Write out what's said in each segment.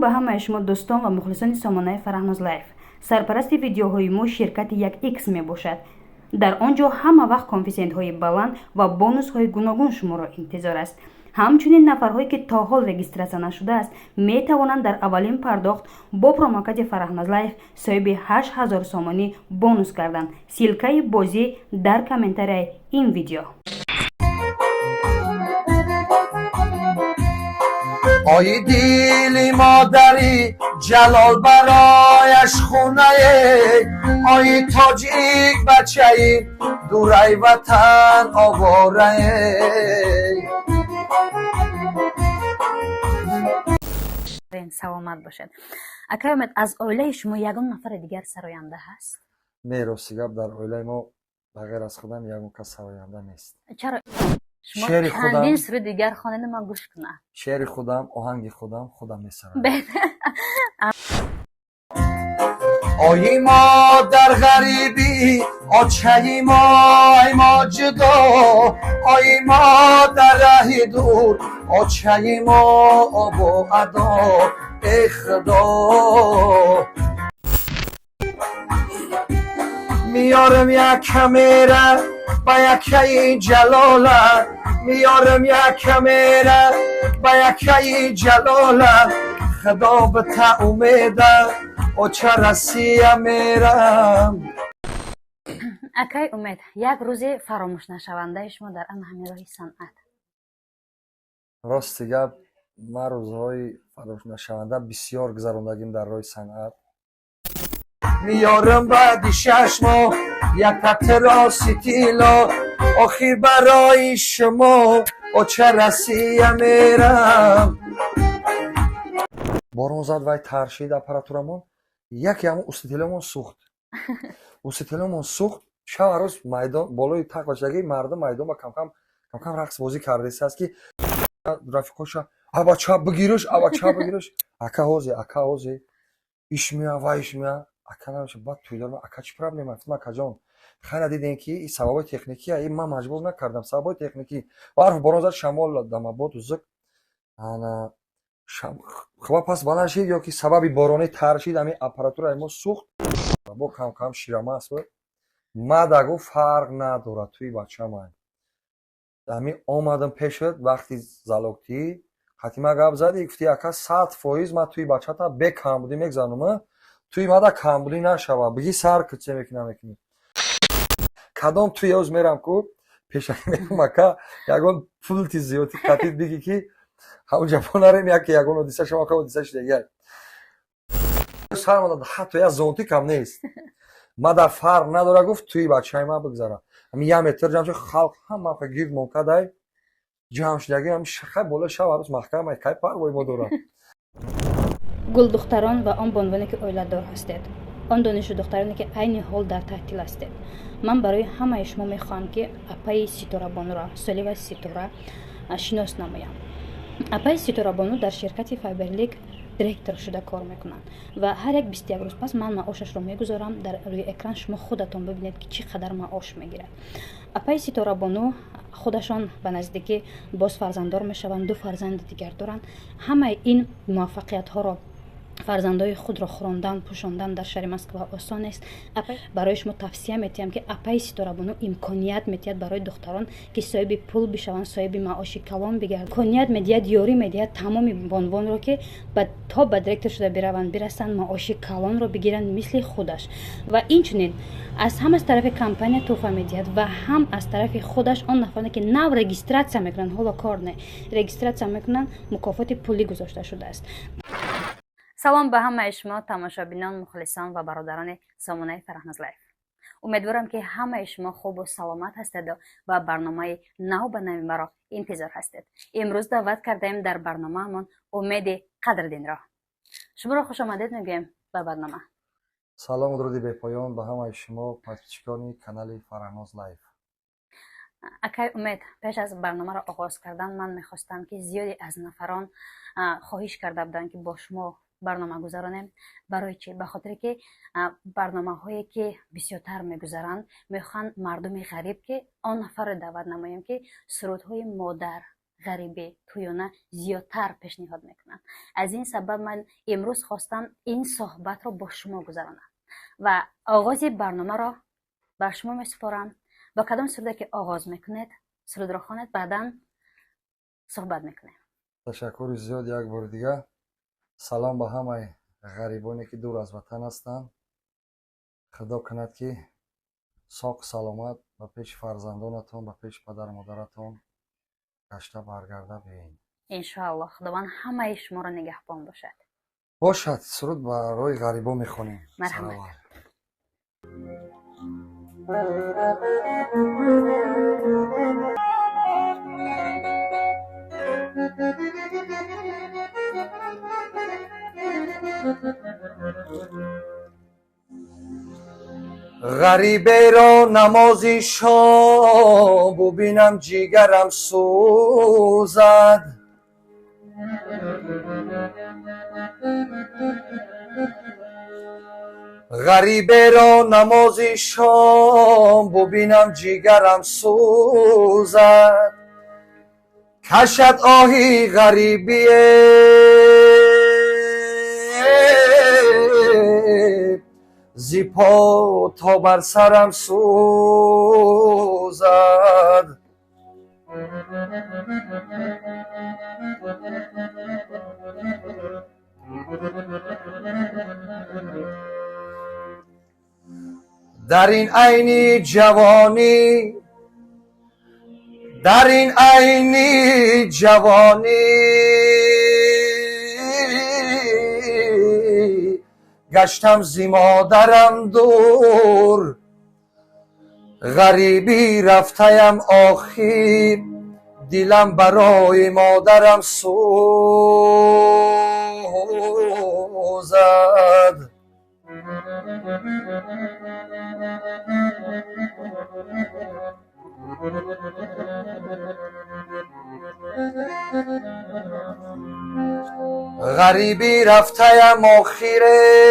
به همه شما دوستان و مخلصان سامانه فرهناز لایف. سرپرست ویدیوهای ما شرکت یک ایکس می باشد. در آنجا همه وقت کانفیسنت های بلند و بونوس های گوناگون شما را انتظار است. همچنین نفرهایی که تا حال رجیستراسیون نشده است می توانند در اولین پرداخت با پروموکد فرهناز لایف صاحب 8000 سامانی بونوس کردند. سیلکه بازی در کامنتاری این ویدیو. آی دیلی مادری جلال برایش خونه، آی تاجیک بچه‌ای دورای وطن آواره. سلامت باشد. اکرامت، از اوله شما یگان نفر دیگر سراینده هست؟ نه، راستی گپ در اوله ما بغیر از خودم یگان کس سراینده نیست. چرا؟ شما شعر چندین سر دیگر خواننده من گوش کنم. شعر خودم، آهنگ خودم میسرم. آی ما در غریبی، آچه ما جدا، آی ما در ره دور، آچه ما آب و ادا. ای خدا میارم یک کمیره با یکی جلاله، میارم یک کمیره با یکی جلاله. خدا به تا امیده و چه رسیه میرم. اکای امید، یک روزی فراموش نشونده شما در همین راه صنعت؟ راستی گپ ما روزهای فراموش نشونده بسیار گذراندگیم در راه صنعت. میارم بعد 6 ماه یک قطره ستیلا، آخر برای شما و چه رسیه میرم. بارون زد وای ترشید اپاراتورمون، یکی همون استیلمون سوخت. استیلمون سوخت. شب روز میدان بالای تق بچگی مردم میدان با کم کم رقص بازی کرده است که رفیقاشا ابا چا بگیرش اکا هوزی ایش میا اکا نمیشه. بعد تویدار اکا چی پرابلم است ما کجان خیلی دیدین که این سبب تکنیکی ای من مجبور نکردم. سبب تکنیکی حرف بارون زد شمال دم بود زک انا خب پس بلند شید یا که سبب بارانی ترشید همین اپاراتور ما سوخت با کم شیرامه است. ما دگو فرق نداره توی بچه من همین آمدم پیشت وقتی زلوکتی حتیما گپ زدی گفتی اکا 100% ما توی بچه تا بکم بودی میگذانم توی مادا کم بودی نشوه بگی سر کچه میکنم کدام توی یوز میرم کو پیشک میرم اکا یگون پول تی زیادی قطید بگی که همون جپان ریم یکی یگون ودیسه شما که ودیسه دیگر سر مادا حتی یا زونتی کم نیست. ما در فرق نداره گفت توی بچه ما بگذارم همین یه متر جمع خلق هم ما گیر منکدای جمع شدگی هم شخه بالا شب عروس محکمه که پروای ما دورم. گل دختران و آن بانوانی که اویله‌دار هستید، آن دانشجو دخترانی که عین حال در تعطیل هستید، من برای همه شما میخوام که اپای ستاره بانو را سالیو ستاره شناس نمایم. اپای ستاره بانو در شرکت فایبرلیک دیرکتور شده کار میکنند و هر یک 21 روز پس من معاشش رو میگذارم در روی اکران. شما خودتون ببینید که چقدر معاش میگیره. اپای ستاره بانو خودشان به نزدیکی باز فرزنددار میشوند، 2 فرزند دیگر دارند. همه این موفقیت ها را فرزندای خود را خواندن پوشاندن در شهر مسکو آسان است. برای شما توصیه میتیم که اپای ستاره بانو امکانیت میتید برای دختران که صاحب پول بشوند، صاحب معاش کلان بگردند. امکانیت میدید، یاری میدید تمام بانوان رو که تا به دیرکتور شده بروند برسند، معاش کلان رو بگیرند مثل خودش. و اینچنین از هم از طرف کمپانی توفه میدید و هم از طرف خودش آن نفرانی که نو رجیستراسیون میکنن، حالا کار نه رجیستراسیون میکنن، مکافات پولی گذاشته شده است. سلام به همه شما تماشابینان، مخلصان و برادران سامانه فرهناز لایف. امیدوارم که همه شما خوب و سلامت هستید و برنامه نو به نام مرا انتظار هستید. امروز دعوت کردیم در برنامه‌مان امید قدردین را. شما را خوش آمدید میگیم به برنامه. سلام و درودی به پایان به همه شما پادشکان کانال فرهناز لایف. اکای امید، پیش از برنامه را آغاز کردن من میخواستم که زیادی از نفران خواهش کرده بودن که با شما برنامه گذارانیم. برای چی؟ به خاطر که برنامه هایی که بسیارتر میگذارند میخوان مردم غریب که آن نفر دعوت نماییم که سرودهای مادر غریبه تویانه زیادتر پیشنهاد میکنم. از این سبب من امروز خواستم این صحبت رو با شما گذرانم و آغاز برنامه را بر شما میسپارم. با کدام سروده که آغاز میکنید سرود را خوانید، بعدا صحبت میکنیم. تشکر زیاد یک بار دیگه. سلام به همه غریبانی که دور از وطن هستند. خدا کند که ساق سلامت به پیش فرزندانتون، به پیش پدر مادرتون گشته برگرده بیاین. انشاءالله خداوند همه شما را نگهبان باشد. سرود برای غریبا میخونیم. مرحمت. غریبه را نمازی شام ببینم جیگرم سوزد. غریبه را نمازی شام ببینم جیگرم سوزد. کشد آهی غریبی زی پا تا بر سرم سوزد. در این عینی جوانی، در این عینی جوانی گشتم زی مادرم دور. غریبی رفتیم آخر دلم برای مادرم سوزد. غریبی رفتیم آخیره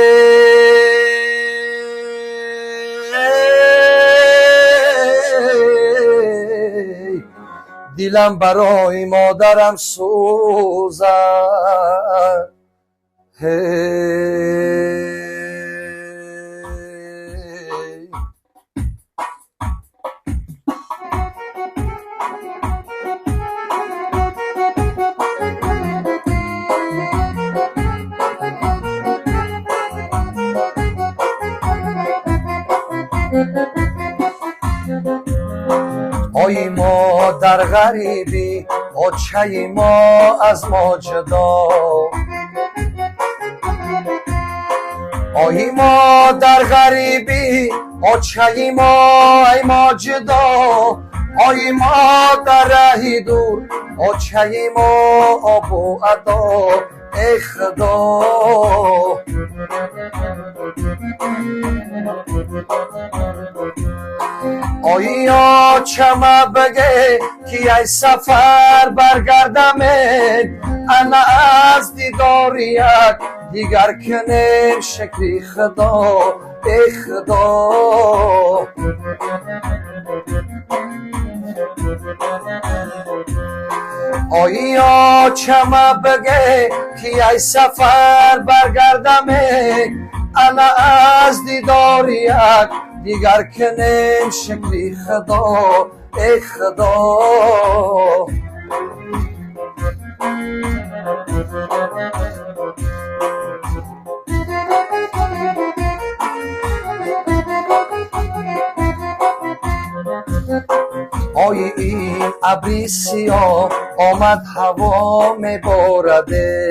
دلم برای مادرم سوزد. آی ما در غریبی آچه ما از ما جدا. آی ما در غریبی آچه ما ای ما جدا. آی ما در راه دور آچه ما آب و ادا. ای خدا آیا چما بگه که ای سفر برگردمه انا از دیداریت دیگر کنه شکری خدا. ای خدا آیا چما بگه که ای سفر برگردمه انا از دیداریت دیگر کنیم شکری خدا. ای خدا آی این ابری سیاه آمد هوا میبارده.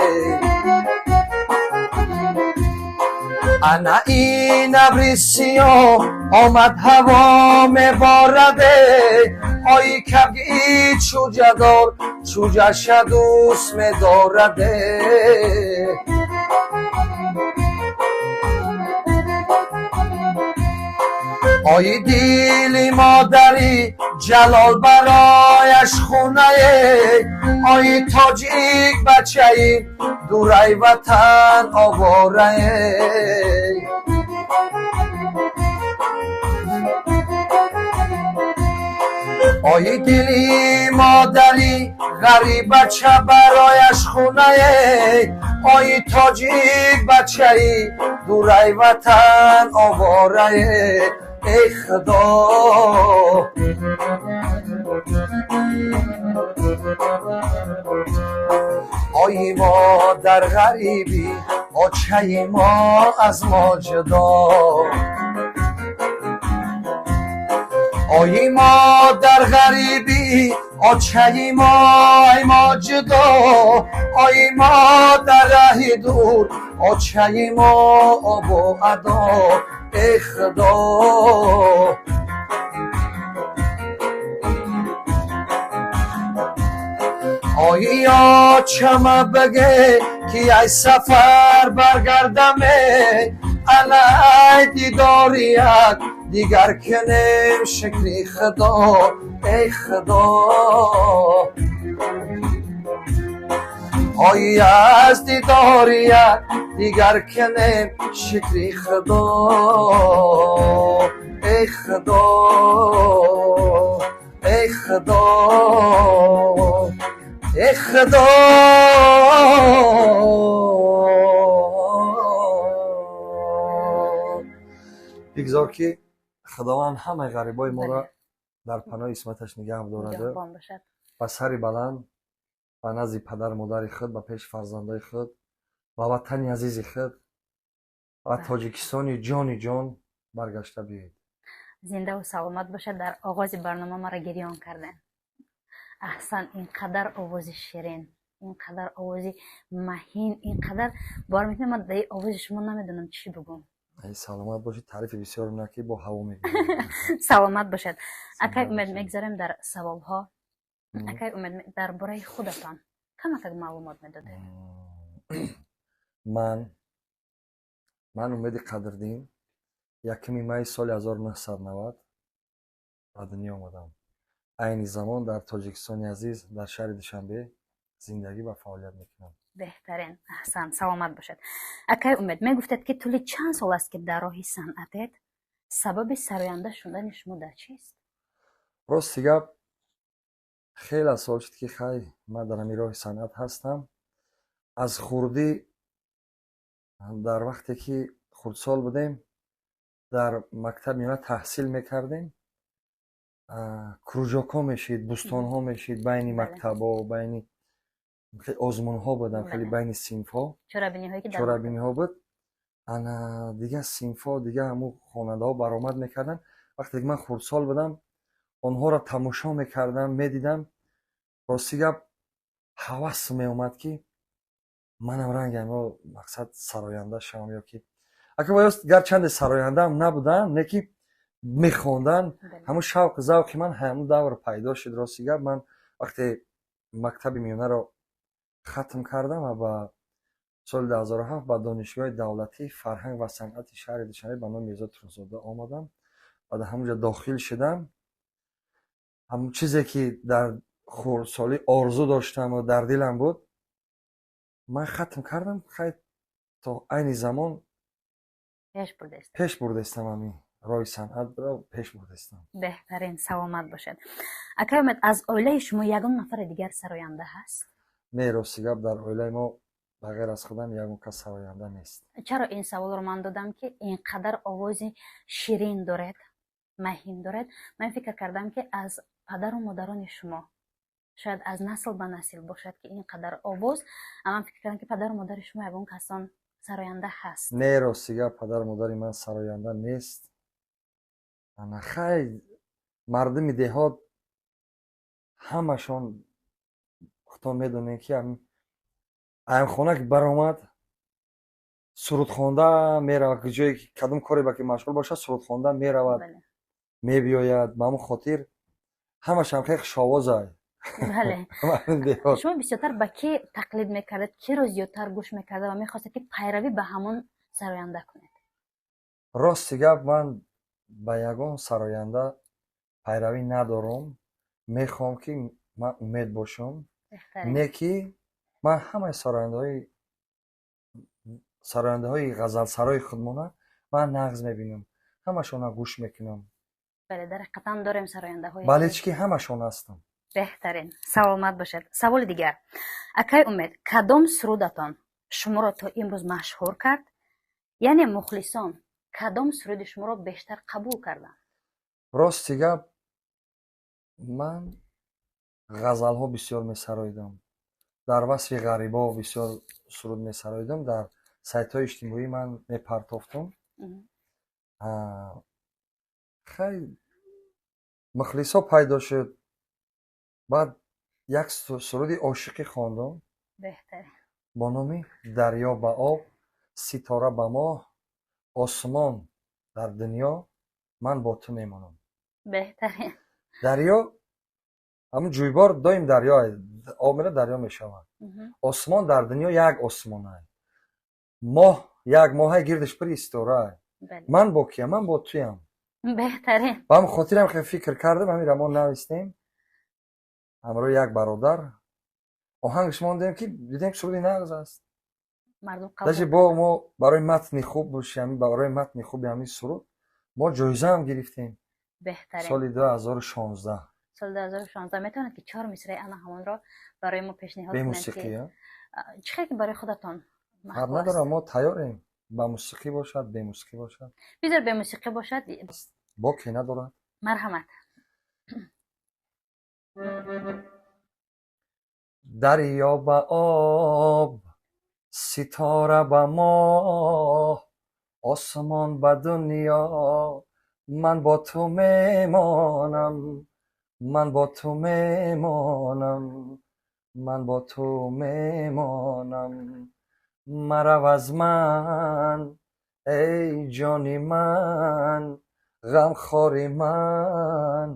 انا این ابری سیاه آمد هوا میبارده. آی کبگی چوجه دار چوجه شدوس میدارده. آی دیلی مادری جلال برایش خونه. آی تاجیک بچه دورای وطن آواره. آی دلی مادری غریب بچه برایش خونه آی تاجیک بچه ای دورای وطن آواره ای خدا آی ما در غریبی آچه ما از ما جدا آی ما در غریبی آچه ما جدا آی ما در ره دور آچه ما آب و ادا ای خدا آیا چما بگه که ای سفر برگردمه علای دیداریت دیگر کنیم شکری خدا ای خدا آیا از دیداریت دیگر کنیم شکری خدا ای خدا ای خدا ای خدا بگذار که خداوند همه غریبای ما را در پناه اسمتش نگه دارد و سری بلند و نزد پدر مادر خود و پیش فرزندای خود و وطن عزیز خود و تاجیکستان جان برگشته بیاید. زنده و سلامت باشد. در آغاز برنامه ما را گریان کردن. احسن، اینقدر آواز شیرین، اینقدر آواز مهین، اینقدر بار میتونم من در آواز شما نمیدونم چی بگم. ای سلامت باشید. تعریف بسیار نکی با هوا میگم. سلامت باشد. اکای امید میگذاریم در سوالها. اکای امید در برای خودتان کمک معلومات میداده. من امید قدردین یکمی مای سال 1990 به دنیا آمدم. این زمان در تاجیکستان عزیز در شهر دوشنبه زندگی و فعالیت میکنم. بهترین. احسن، سلامت باشد. اکای امید میگفتید که طول چند سال است که در راه صنعتت؟ سبب سراینده شدن شما در چیست؟ راستی گپ خیلی سال شد که خیلی من در همین راه صنعت هستم. از خوردی در وقتی که خردسال بودیم در مکتب میانه تحصیل میکردیم، کروجاکا میشید، بوستان ها میشید بین مکتب ها، بین آزمون ها بودن، خیلی بین صنف ها چرابینی ها بود. انا دیگه صنف ها دیگه همو خواننده ها برآمد میکردن. وقتی که من خردسال بودم آنها را تماشا میکردم، میدیدم. راستی گپ هوس میومد که منم رنگم مقصد سراینده شوم، یا که اگه باید گرچند سراینده هم نبودن نه میخوندن، همون شوق ذوق من همون دور پیدا شد. راستی گپ من وقتی مکتب میانه رو ختم کردم و با سال 2007 با دانشگاه دولتی فرهنگ و صنعت شهر دوشنبه به نام میرزا ترزاده آمدم و در همونجا داخل شدم. همون چیزی که در خردسالی آرزو داشتم و در دلم بود من ختم کردم. خیلی تا این زمان پیش بردستم، همین راه صنعت را پیش بردستم. بهترین. سلامت باشد. اکای امید از عائله شما یگان نفر دیگر سراینده هست؟ نه، راستی گپ در عائله ما بغیر از خودم یگان کس سراینده نیست. چرا این سوال رو من دادم که اینقدر آواز شیرین دارد، مهین دارد؟ من فکر کردم که از پدر و مادران شما شاید از نسل به نسل باشد که اینقدر آواز. اما فکر کردم که پدر و مادر شما یگان کسان سراینده هست. نه، راستی گپ پدر و مادر من سراینده نیست. انا خیلی مردم دهات همشون خودتون میدونین که این خونه که برآمد سرود خوانده میرود، که جایی که کدوم کاری با که مشغول باشه سرود خوانده میرود میبیاید. به همون خاطر همش هم خیلی شاوازه. بله. شما بسیارتر به کی تقلید میکردید؟ کی رو زیادتر گوش میکرده و میخواستید که پیروی به همون سراینده کنید؟ راستی گپ من به یگان سراینده پیروی ندارم. میخوام که من امید باشم. نه که من همه سراینده های غزل سرای خودمونه من نغز میبینم، همشون گوش میکنم. بله در حقیقتا داریم سراینده های балечки ҳамашон ҳастам. بهترین سلامت باشد. سوال دیگر اکای امید کدام سرودتان شما را تا امروز مشهور کرد؟ یعنی مخلصان کدام سرود شما را بیشتر قبول کردند؟ рости гап ман ғазалҳо бисёр месароидам. дар васфи ғарибо бисёр суруд месароидам. дар сайтҳои иҷтимоӣ ман мепартофтам. хеле мухлисо пайдо шуд. баъд як суруди ошиқӣ хондам بهترین бо номи дарё ба об, ситора ба моҳ, осмон дар дунё, ман бо ту мемонам. بهترین дарё ҳамун ҷӯйбор доим дарёе, об мера дарё мешавад. осмон дар дунё як осмонае. моҳ як моҳае, гирдаш пири исторае. بله ман бо киям? ман бо туям. بهترین ба ҳамин хотирам хеле фикр кардам, ҳамин рамон навистем ҳамроҳи як бародар. оҳангаш мондем ки дидем суруди нағз аст. مردم даже قبول бо мо барои матни хуб барои матни хуби ҳамин суруд мо ҷоиза ҳам гирифтем بهترین соли 2016 سال 2016 میتونید که 4 مصرع انا همون را برای ما پیشنهاد бе کنید мусиқӣ. که چه خیلی برای خودتان ҳар محبوب надорам, است؟ мо тайёрем. ба мусиқӣ бошад, бе мусиқӣ бошад, بذار به موسیقی باشد. бо ки надорад. مرحمت. дарё ба об, ситора ба моҳ, осмон ба дунё, ман бо ту мемонам. ман бо ту мемонам. ман бо ту мемонам. марав аз ман эй ҷони ман, ғамхори ман.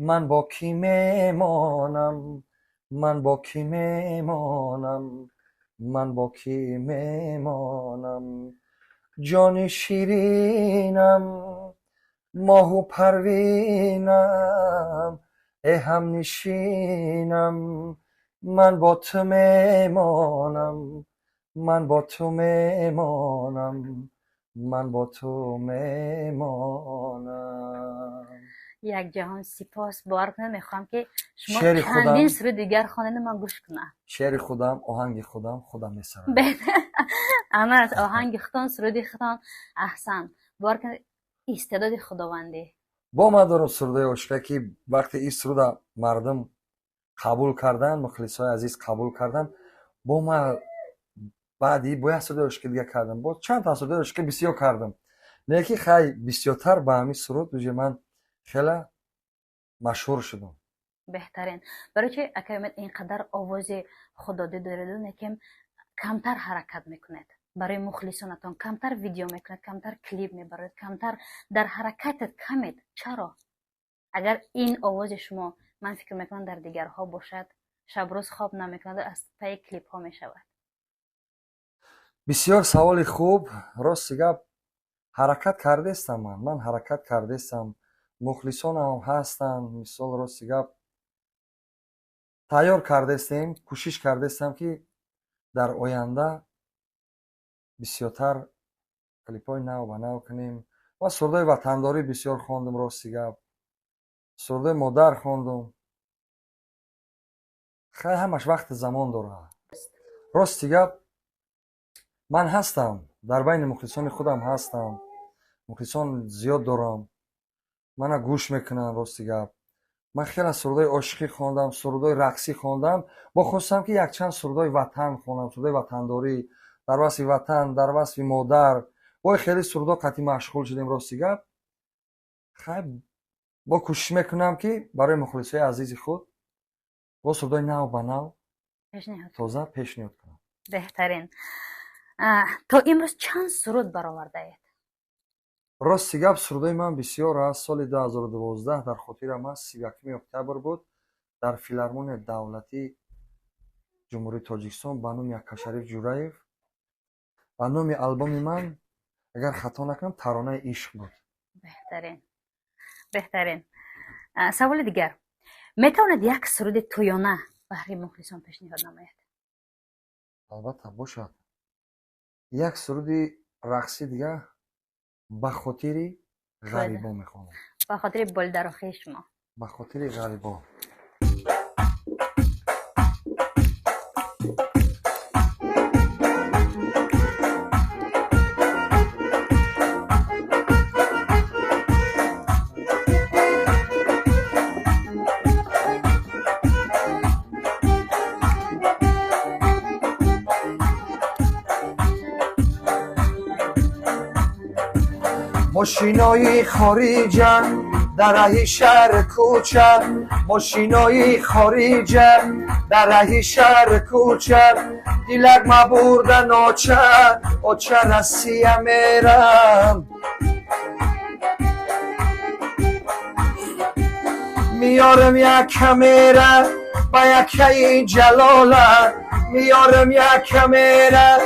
ман бо кӣ мемонам? ман бо кӣ мемонам? ман бо кӣ мемонам? ҷони ширинам, моҳу парвинам, э ҳамнишинам. ман бо ту мемонам. ман бо ту мемонам. ман бо ту мемонам. یک جهان سپاس. باور کنید میخوام که شما شعر چندین خودم. سرود دیگر خواننده من گوش کنم. шеъри худам, оҳанги худам, худам месарам. بهتر اما از آهنگ خودتان سرودی خودتان احسن. باور کنید استعداد خداوندی. бо ман дорам сурудои ошиқа ки вақте ин суруда мардум қабул кардан, мухлисои азиз қабул кардан, бо ман баъди бо як сурудои ошиқи дига кардам, бо чандта сурудои ошиқи бисёр кардам, леки хай бисёртар ба ҳамин суруд уҷе ман хела машҳур шудам. بهترین. برای چه اکایمت اینقدر آواز خدادی دارید و یکم کمتر حرکت میکنید؟ برای مخلصانتان کمتر ویدیو میکنید، کمتر کلیپ میبرید، کمتر در حرکتت کمید. چرا؟ اگر این آواز شما من فکر میکنم در دیگرها باشد شب روز خواب نمیکنید از پای کلیپ ها میشود. бисёр саволи хуб. рости гап ҳаракат кардестам. ман ҳаракат кардестам. мухлисонам ҳастанд. мисол рости гап тайёр кардестем, кӯшиш кардестам ки дар оянда бисёртар клипҳои нав ба нав кунем ва сурудои ватандорӣ бисёр хондум. рости гап сурудои модар хондум. хеле ҳамаш вақти замон дорад. рости гап ман ҳастам, дар байни мухлисони худам ҳастам. мухлисон зиёд дорам, мана гӯш мекунанд. рости гап ман хеле сурудои ошиқӣ хондам, сурудои рақсӣ хондам. бо хостам ки якчанд сурудои ватан хонам, сурудои ватандорӣ, дар васфи ватан, дар васфи модар. вои хеле сурудо қатъи машғул шудем. рости гап хай бо кӯшиш мекунам ки барои мухлисои азизи худ бо сурудои нав ба нав тоза пешниҳод кунам. بهترین. تا امروز چند سرود برآورده اید؟ рости гап сурудои ман бисёр аст. соли 2012 дар хотирам аст, 31 октябр буд, дар филармонияи давлатии ҷумҳурии тоҷикистон ба номи Акашариф Ҷураев. ба номи албоми ман агар хато накунам таронаи ишқ буд. بهترین. بهترین. سوال دیگر میتواند یک سرود تویانه برای مخلصان پیشنهاد نماید؟ албатта бошад. як суруди рақсӣ дига ба хотири ғарибон мехонам. به خاطر بلدرخی شما. به خاطر غریبا. ماشینای خارجن در راه شهر کوچه، ماشینای خارجن در راه شهر کوچه، دیلک ما بردن آچه رسیه میرم، میارم یک کمیره با یکی جلاله، میارم یک کمیره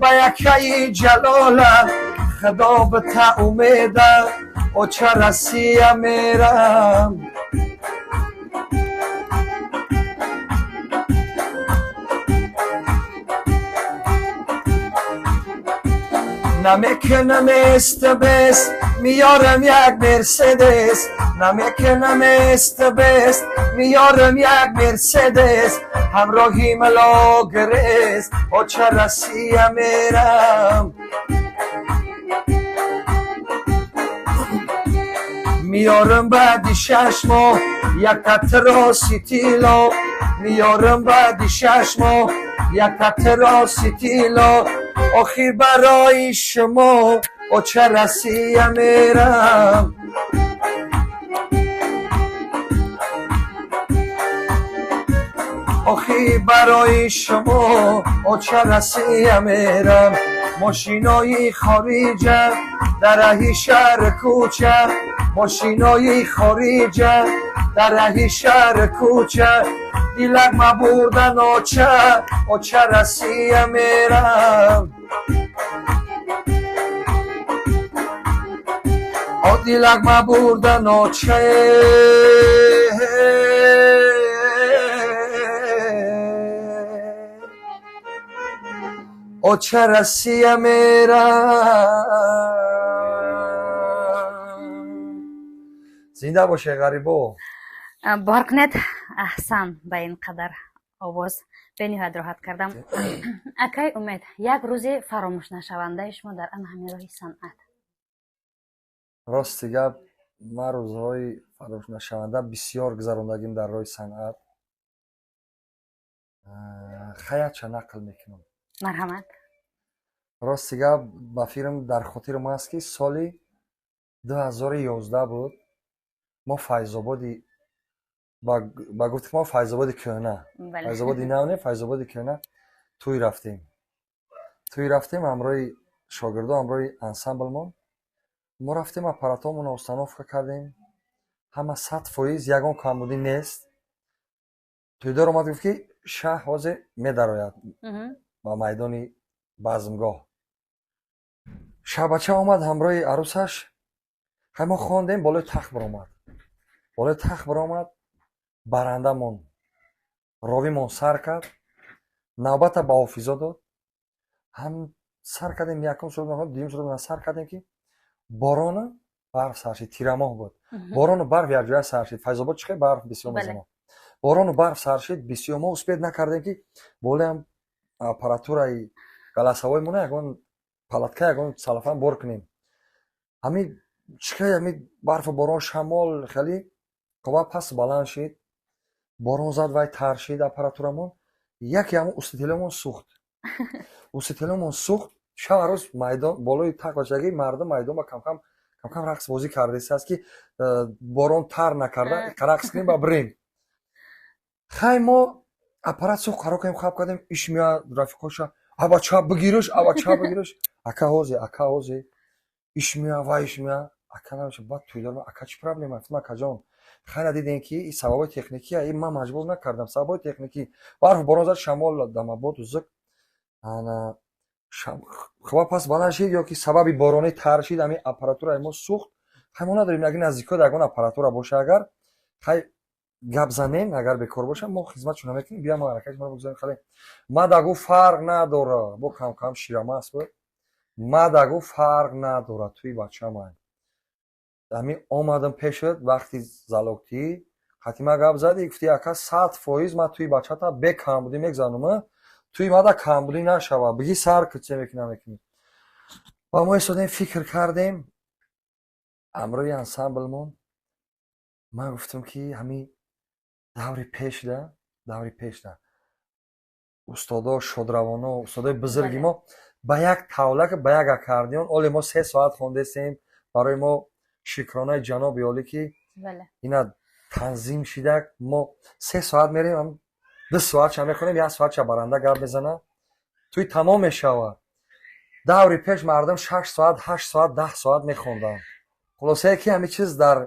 با یکی جلاله، خدا به تا اومیده آچه رسیه میرم. نمیکنم استبست میارم یک مرسدس، نمیکنم استبست میارم یک مرسدس، همراهی ملا گرست آچه رسیه میرم. میارم بعد 6 ماه یک قطره سیتیلا، میارم بعد 6 ماه یک قطره سیتیلا، آخر برای شما آچه رسیه میرم. آخی برای شما آچه رسیه میرم. ماشینای خارجه در راه شهر کوچه، ماشینای خارجه در راه شهر کوچه، دیلک ما بردن آچه رسیه میرم. دیلک ما بردن آچه رسیه میرم. زنده باشه غریبو. بارکنت احسان به این قدر آواز به نهایت راحت کردم. اکای امید یک روزی فراموش نشونده شما در آن همین راه صنعت. راستی گپ ما روزهای فراموش نشونده بسیار گذراندگیم در راه صنعت. خیاطچه نقل میکنم. مرحمت. راستی گپ با فیلم در خاطر ما است که سالی 2011 بود. ما فیض‌آبادی با گفت ما فیض‌آباد کهنه، فیض‌آباد نو نه، فیض‌آباد کهنه توی رفتیم همراه شاگردا، همراه انسامبل ما رفتیم аппаратамон установка кардем. ҳама 100% ягон камбудӣ нест. тӯйдор омад гуфт ки шаҳр ҳозир медарояд ба майдони базмгоҳ. шабача омад ҳамроҳи арӯсаш. ҳай мо хондем, болои тахт биромад. барандамон ровимон сар кард. навбата ба ҳофизо дод. ҳам сар кардем, якум сурат, дуюм сурат сар кардем ки борону барф сар шид. тирамоҳ буд. борону барф якҷоя сар шид. файзобод чихе барф бисёр мезанад. борону барф сар шид бисёр. мо успед накардем ки болеам аппаратураи галасавоимона ягон палатка, ягон салафан бор кунем. ҳами чихе ҳами барфу борон, шамол хеле қова пас баланд шид. борон зад, вай тар шид аппаратурамон. яке ҳамон устителомон сӯхт. шаб рӯз майдон болои тақвачагӣ мардум майдон ба камкам рақс бозӣ кардааст ки борон тар накарда рақс кунем ба бирем. хай мо аппарат сӯхт, қарор кардем, хаб кардем. иш меояд рафиқоша, аба чап бигириш. ака ҳозе иш меояд, ва иш меояд. ака намеша. баъд тӯйдор ака чӣ проблема? гуфтам акаҷон хайна дидем ки ин сабабои техникия, ин ман маҷбур накардам, сабабои техникӣ. барф борон зад, шамол дамабод узук. ана хова пас баланд шид ё ки сабаби борони тар шид ҳамин аппаратураи мо сӯхт. хай мо надорем яки наздикода ягон аппаратура боша. агар хай гап занем, агар бекор боша мо хизматшо намекунем. бия мо ҳаракати мо бигузарем. хеле мадагу фарқ надора. бо камкам ширамаст буд. мадагу фарқ надора. туи бача ман ҳамин омадам пешат вақти залоктӣ ҳатима гап задӣ гуфти ака 100% ман туи бачата бе камбудӣ мегзанам туи мада камбудӣ нашава биги сар куче мекунӣ намекунӣ ва мо истодем фикр кардем амрӯи ансамблмон ман гуфтам ки ҳамин даври пешда устодо шодравоно устодои бузурги мо ба як тавлак ба як аккордеон оли мо 3 соат хондесем барои мо шукронаи ҷаноби олӣ ки ина танзим шида мо 3 соат мерем 2 соатша мехонем 1 соатша баранда гап мезанад туи тамом мешавад даври пеш мардум 6 соат 8 соат 10 соат мехонданд хулосае ки ҳамин чиз дар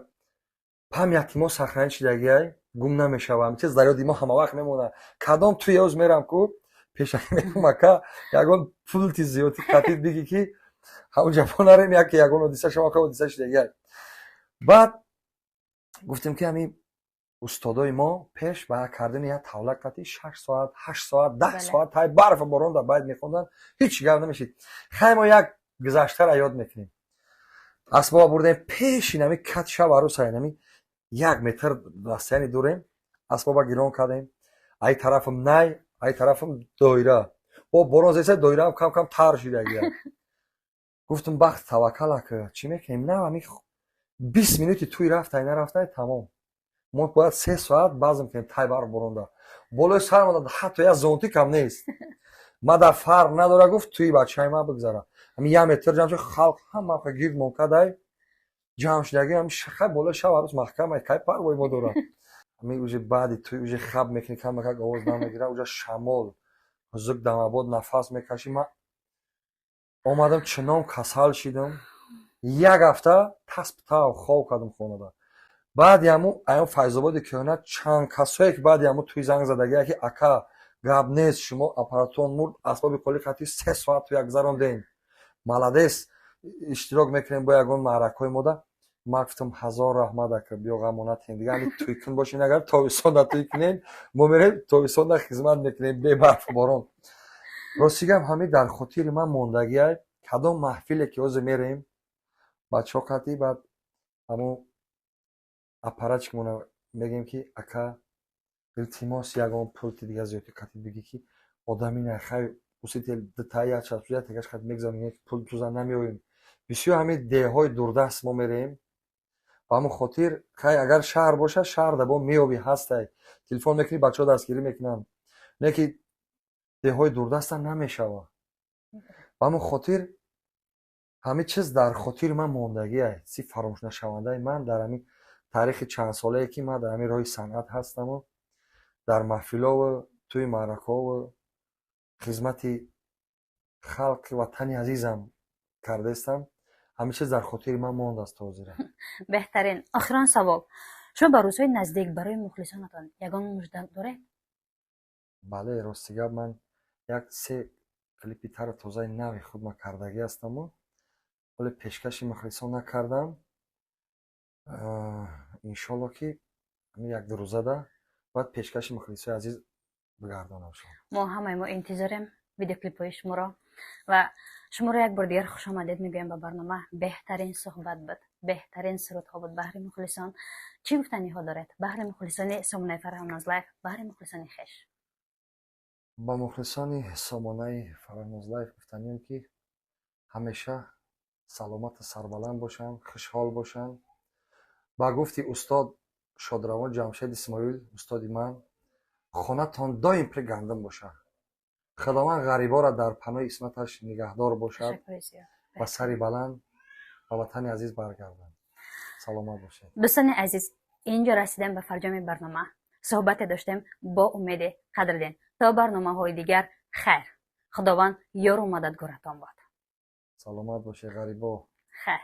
памяти мо сахранӣ шидагиай гум намешавад ҳамин чиз дар ёди мо ҳамавақт мемонад кадом туи ёз мерам ку пешакӣ мекунам ака ягон пулти зиёди қатид биги ки ҳамунҷа мо нарем яке ягон одиса шава ка одиса шидагиай баъд гуфтем ки ҳамин устодои мо пеш ба кардани як тавлак қатӣ 6 соат 8 соат 10 соат тай барфу борон дар байд мехонданд ҳеҷ гап намешид хай мо як гузаштаро ёд мекунем асбоба бурдем пеши нами кати шаб арӯса нами 1 метр расстояни дурем асбоба гирон кардем ай тарафам най ай тарафам доира бо борон зеса доираам кам кам тар шидагия гуфтам бахт таваккал ака чӣ мекунем на ҳамин 20 минути туи рафтай нарафтай тамом мо бояд 3 соат базм кунем тай бар боронда болои сар монда ҳатто як зонтик ҳам нест мада фарқ надора гуфт туи бачаи ман бигзара ҳамин 1 метр ҷамъ шуд халқ ҳамақа гирд монкадай ҷамъ шудаги ҳамин шахай болои шаб арӯз маҳкамай кай парвои мо дорад ҳамин уже баъди туи уже хаб мекунӣ камакак овоз намегирад уже шамол зук дамабод нафас мекашӣ ман омадам чунон касал шидам 1 ҳафта таспу тав хоб кардам хонада баъди ҳамун аён файзободи кӯҳна чанд касое ки баъди ҳамун туи занг задагия ки ака гап нест шумо аппаратон мурд асбоби қолӣ қатӣ 3 соат ту як гузарондем маладес иштирок мекунем бо ягон маъракаҳои мода ман гуфтам ҳазор раҳмат ака биё ғамон натем дига ҳамин туйкун бошем агар тобистонда туй кунем мо мерем тобистонда хизмат мекунем бе барфу борон ростигам ҳамин дар хотири ман мондагиай кадом маҳфиле ки ҳозир мерем бачаҳо қатӣ баъд ҳамун аппаратчикмона мегем ки ака илтимос ягон пулти дига зиёди қатид биги ки одами нахай усител дтая часпуя тегаш қат мегзанем пул туза намеоем бисёр ҳамин деҳҳои дурдаст мо мерем ба ҳамун хотир хай агар шаҳр бошад шаҳр дабо меёбӣ ҳастай телефон мекунӣ бачаҳо дастгирӣ мекунанд не ки деҳҳои дурдаста намешавад ба ҳамун хотир ҳамин чиз дар хотири ман мондагиай чизи фаромӯшнашавандаи ман дар ҳамин таърихи чандсолае ки ман дар ҳамин роҳи санъат ҳастаму дар маҳфилову туи маъракаҳову хизмати халқи ватани азизам кардаистам ҳамин чиз дар хотири ман мондааст то ҳозира беҳтарин охирон савол шумо ба рӯзҳои наздик барои мухлисонатон ягон мужда доред бале рости гап ман як 3 клипи тари тозаи нави худ ман кардагӣ ҳастаму вале пешкаши мухлисон накардам иншоалло ки ҳамин як рӯзада бояд пешкаши мухлисои азиз бигардонам шумо мо ҳамаи мо интизорем видеоклипҳои шуморо ва шуморо як бор дигар хушомадед мегӯям ба барнома беҳтарин суҳбат буд беҳтарин сурудҳо буд баҳри мухлисон чӣ гуфтаниҳо доред баҳри мухлисони сомонаи фарҳонозлаев баҳри мухлисони хеш ба мухлисони сомонаи фарҳонозлаев гуфтанием ки ҳамеша саломату сарбаланд бошанд хушҳол бошанд ба гуфти устод шодравон ҷамшед исмоил устоди ман хонатон доим при гандум бошад худованд ғариборо дар паноҳи исматаш нигаҳдор бошад ба сари баланд ба ватани азиз баргарданд саломат бошед дӯстони азиз инҷо расидем ба фарҷоми барнома суҳбате доштем бо умеди қадридин то барномаҳои дигар хайр худованд ёру мададгоратон бод саломат бошед ғарибо хайр